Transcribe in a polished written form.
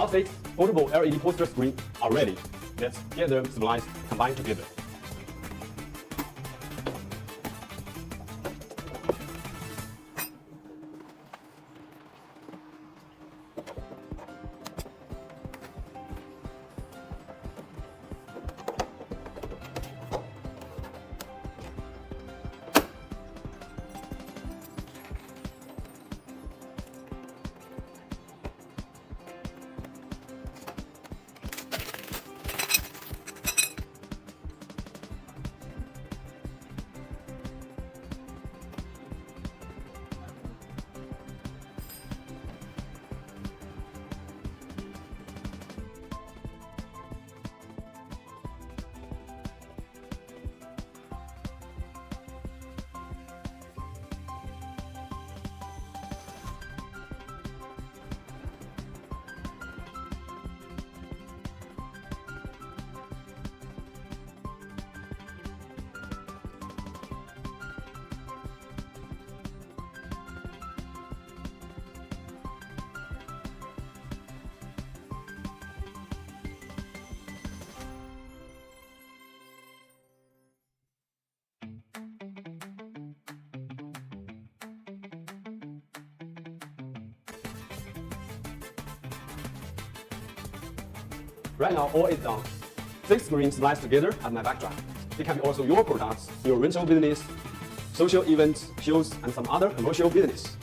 Outfit, portable LED poster screen are ready. Let's get them spliced combined together. Right now, all is done. 6 screens spliced together as my backdrop. It can be also your products, your rental business, social events, shows, and some other commercial business.